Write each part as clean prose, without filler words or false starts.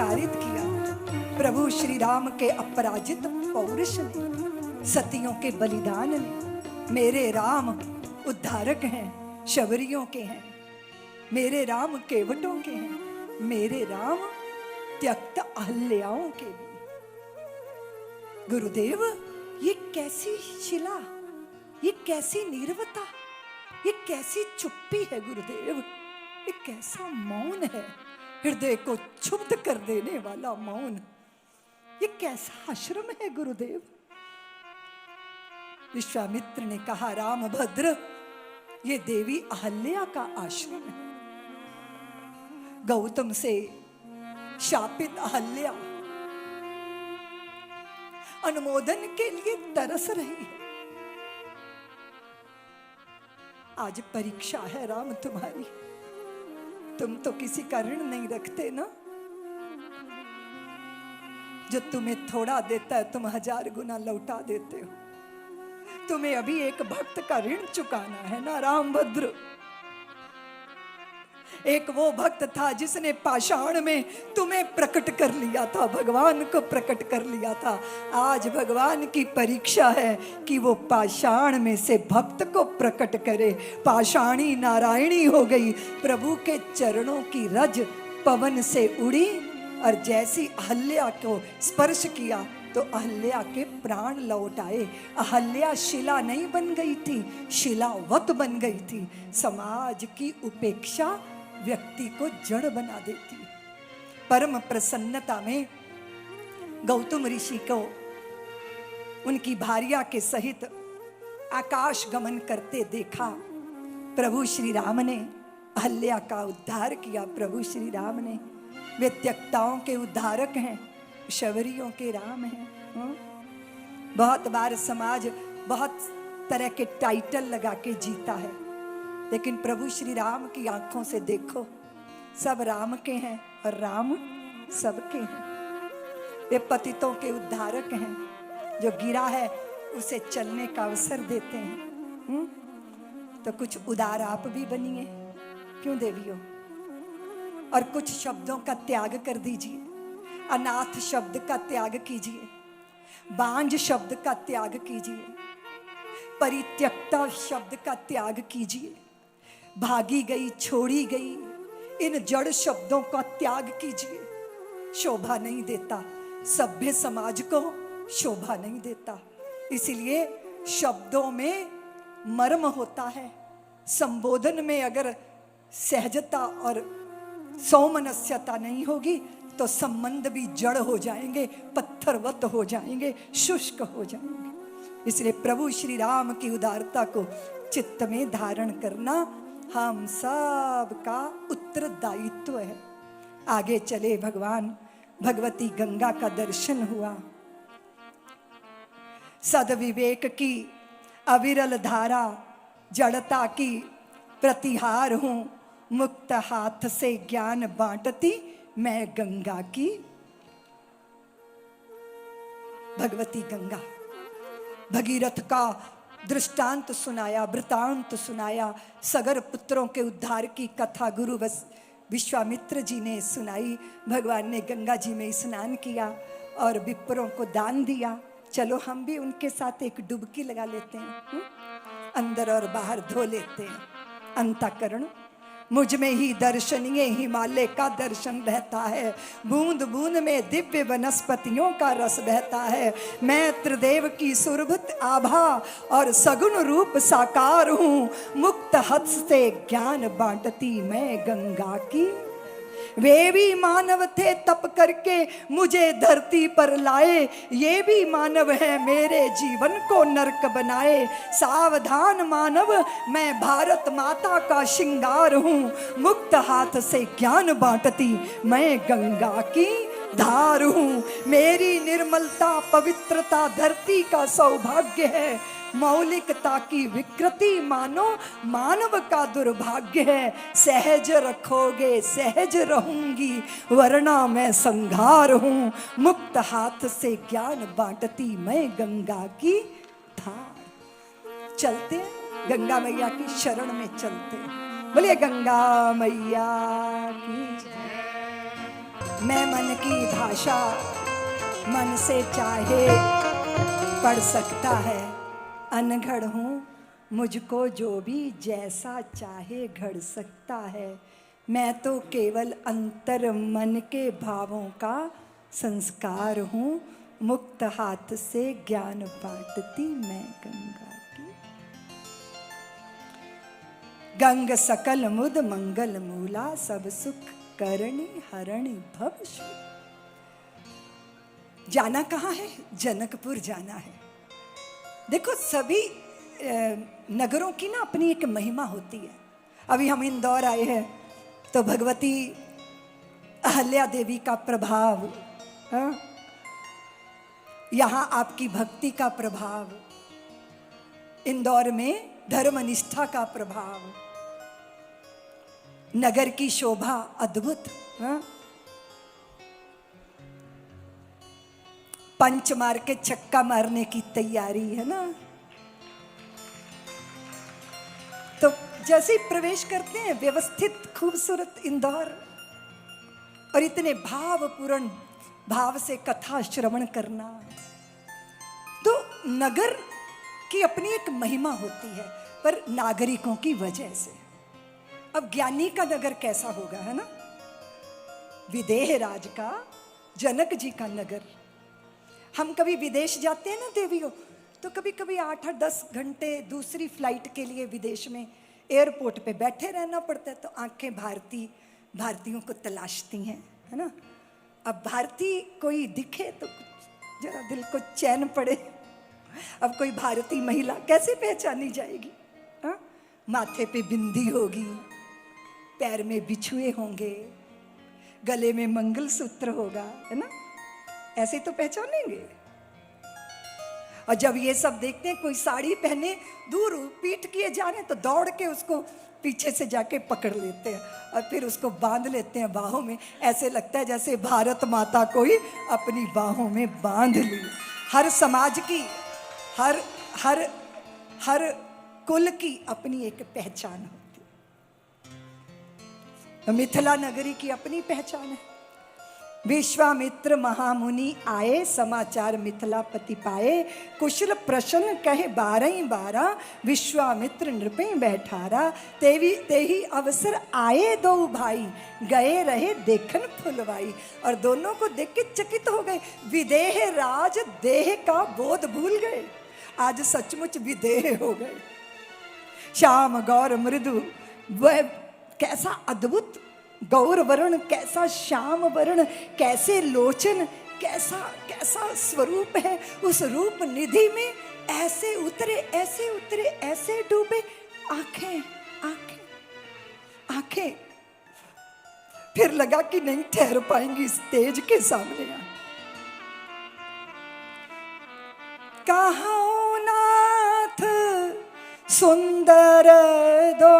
तिरस्कारित किया, प्रभु श्री राम के अपराजित पौरुष ने, सतियों के बलिदान ने, मेरे राम उद्धारक हैं, शबरियों के हैं, मेरे राम केवटों के हैं, मेरे राम त्यक्त अहल्याओं के भी। गुरुदेव, ये कैसी शिला, ये कैसी नीरवता, ये कैसी चुप्पी है गुरुदेव, ये कैसा मौन है, हृदय को क्षुब्ध कर देने वाला मौन, ये कैसा आश्रम है गुरुदेव। विश्वामित्र ने कहा, रामभद्र, ये देवी अहल्या का आश्रम है। गौतम से शापित अहल्या अनुमोदन के लिए तरस रही है। आज परीक्षा है राम तुम्हारी, तुम तो किसी का ऋण नहीं रखते ना। जो तुम्हें थोड़ा देता है तुम 1000 गुना लौटा देते हो। तुम्हें अभी एक भक्त का ऋण चुकाना है ना रामभद्र। एक वो भक्त था जिसने पाषाण में तुम्हें प्रकट कर लिया था, भगवान को प्रकट कर लिया था। आज भगवान की परीक्षा है कि वो पाषाण में से भक्त को प्रकट करे। पाषाणी नारायणी हो गई, प्रभु के चरणों की रज पवन से उड़ी और जैसी अहल्या को स्पर्श किया तो अहल्या के प्राण लौट आए। अहल्या शिला नहीं बन गई थी, शिलावत बन गई थी। समाज की उपेक्षा व्यक्ति को जड़ बना देती। परम प्रसन्नता में गौतम ऋषि को उनकी भार्या के सहित आकाश गमन करते देखा। प्रभु श्री राम ने अहल्या का उद्धार किया। प्रभु श्री राम ने, वे त्यक्ताओं के उद्धारक हैं, शबरियों के राम हैं। बहुत बार समाज बहुत तरह के टाइटल लगा के जीता है, लेकिन प्रभु श्री राम की आंखों से देखो, सब राम के हैं और राम सबके हैं। वे पतितों के उद्धारक हैं, जो गिरा है उसे चलने का अवसर देते हैं। तो कुछ उदार आप भी बनिए, क्यों देवियों? और कुछ शब्दों का त्याग कर दीजिए। अनाथ शब्द का त्याग कीजिए, बांझ शब्द का त्याग कीजिए, परित्यक्ता शब्द का त्याग कीजिए, भागी गई, छोड़ी गई, इन जड़ शब्दों का त्याग कीजिए। शोभा नहीं देता, सभ्य समाज को शोभा नहीं देता। इसलिए शब्दों में मर्म होता है। संबोधन में अगर सहजता और सौमनस्यता नहीं होगी तो संबंध भी जड़ हो जाएंगे, पत्थरवत हो जाएंगे, शुष्क हो जाएंगे। इसलिए प्रभु श्री राम की उदारता को चित्त में धारण करना हम सब का उत्तरदायित्व है। आगे चले, भगवान भगवती गंगा का दर्शन हुआ। सद्विवेक की अविरल धारा, जड़ता की प्रतिहार हूं, मुक्त हाथ से ज्ञान बांटती मैं गंगा की। भगवती गंगा, भगीरथ का दृष्टांत सुनाया, वृतांत सुनाया। सगर पुत्रों के उद्धार की कथा गुरु विश्वामित्र जी ने सुनाई। भगवान ने गंगा जी में स्नान किया और विप्रों को दान दिया। चलो हम भी उनके साथ एक डुबकी लगा लेते हैं, अंदर और बाहर धो लेते हैं। अंतःकरण मुझ में ही दर्शनीय हिमालय का दर्शन बहता है, बूंद बूंद में दिव्य वनस्पतियों का रस बहता है। मैं त्रिदेव की सुरभत आभा और सगुण रूप साकार हूँ, मुक्त हस्त से ज्ञान बांटती मैं गंगा की। वे भी मानव थे तप करके मुझे धरती पर लाए, ये भी मानव है मेरे जीवन को नरक बनाए। सावधान मानव, मैं भारत माता का श्रृंगार हूँ, मुक्त हाथ से ज्ञान बांटती मैं गंगा की धार हूँ। मेरी निर्मलता पवित्रता धरती का सौभाग्य है, मौलिकता की विकृति मानो मानव का दुर्भाग्य है। सहज रखोगे सहज रहूंगी, वरना मैं संघार हूँ, मुक्त हाथ से ज्ञान बांटती मैं गंगा की धार। चलते हैं गंगा मैया की शरण में, चलते हैं। बोलिए गंगा मैया की जय। मैं मन की भाषा मन से चाहे पढ़ सकता है, अनघड़ हूँ मुझको जो भी जैसा चाहे घड़ सकता है। मैं तो केवल अंतर मन के भावों का संस्कार हूँ, मुक्त हाथ से ज्ञान बांटती मैं गंगा की। गंग सकल मुद मंगल मूला, सब सुख करणी हरणी भव शूल। जाना कहाँ है? जनकपुर जाना है। देखो सभी नगरों की ना अपनी एक महिमा होती है। अभी हम इंदौर आए हैं तो भगवती अहल्या देवी का प्रभाव, हाँ? यहाँ आपकी भक्ति का प्रभाव, इंदौर में धर्मनिष्ठा का प्रभाव, नगर की शोभा अद्भुत, हाँ? पंच मार के छक्का मारने की तैयारी है ना। तो जैसे ही प्रवेश करते हैं व्यवस्थित खूबसूरत इंदौर, और इतने भावपूर्ण भाव से कथा श्रवण करना, तो नगर की अपनी एक महिमा होती है, पर नागरिकों की वजह से। अब ज्ञानी का नगर कैसा होगा, है ना? विदेह राज का, जनक जी का नगर। हम कभी विदेश जाते हैं ना देवियों, तो कभी कभी 8-10 घंटे दूसरी फ्लाइट के लिए विदेश में एयरपोर्ट पे बैठे रहना पड़ता है, तो आंखें भारतीयों को तलाशती हैं, है ना। अब भारतीय कोई दिखे तो जरा दिल को चैन पड़े। अब कोई भारतीय महिला कैसे पहचानी जाएगी? हाँ, माथे पे बिंदी होगी, पैर में बिछुए होंगे, गले में मंगलसूत्र होगा, है ना, ऐसे तो पहचानेंगे। और जब ये सब देखते हैं, कोई साड़ी पहने दूर पीठ किए जा रहे हैं, तो दौड़ के उसको पीछे से जाके पकड़ लेते हैं और फिर उसको बांध लेते हैं बाहों में। ऐसे लगता है जैसे भारत माता को ही अपनी बाहों में बांध ली। हर समाज की, हर कुल की अपनी एक पहचान होती है। मिथिला नगरी की अपनी पहचान है। विश्वामित्र महामुनि आए, समाचार मिथिलापति पाए, कुशल प्रश्न कहे 12 विश्वामित्र नृपे बैठारा, तेही अवसर आए दो भाई, गए रहे देखन फुलवाई। और दोनों को देख के चकित हो गए। विदेह राज देह का बोध भूल गए, आज सचमुच विदेह हो गए। श्याम गौर मृदु, वह कैसा अद्भुत गौर वर्ण, कैसा श्याम वर्ण, कैसे लोचन, कैसा स्वरूप है। उस रूप निधि में ऐसे उतरे, ऐसे डूबे आंखें। फिर लगा कि नहीं ठहर पाएंगी इस तेज के सामने। कहाँ नाथ सुंदर दो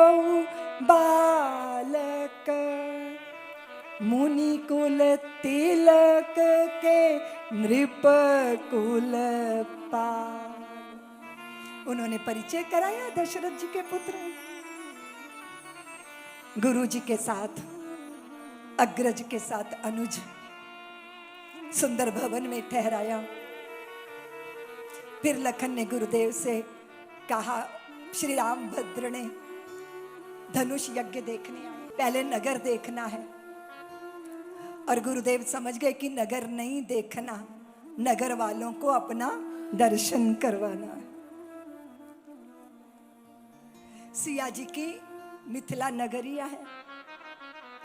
बालक, मुनि कुल तिलक के नृप कुल पाल। उन्होंने परिचय कराया दशरथ जी के पुत्र, गुरु जी के साथ, अग्रज के साथ अनुज, सुंदर भवन में ठहराया। फिर लखन ने गुरुदेव से कहा, श्री रामभद्र ने धनुष यज्ञ देखने आए, पहले नगर देखना है। और गुरुदेव समझ गए कि नगर नहीं देखना, नगर वालों को अपना दर्शन करवाना है। सिया जी की मिथिला नगरिया है,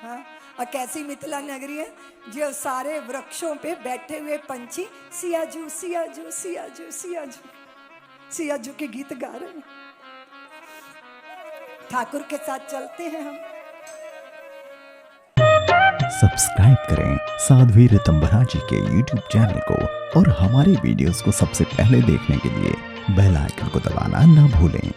हाँ। और कैसी मिथिला नगरी है? जो सारे वृक्षों पे बैठे हुए पंछी सियाजू सियाजू सियाजू सियाजू सियाजू के गीत गा रहे हैं। ठाकुर के साथ चलते हैं हम। सब्सक्राइब करें साध्वी ऋतंभरा जी के YouTube चैनल को, और हमारे वीडियोस को सबसे पहले देखने के लिए बेल आइकन को दबाना ना भूलें।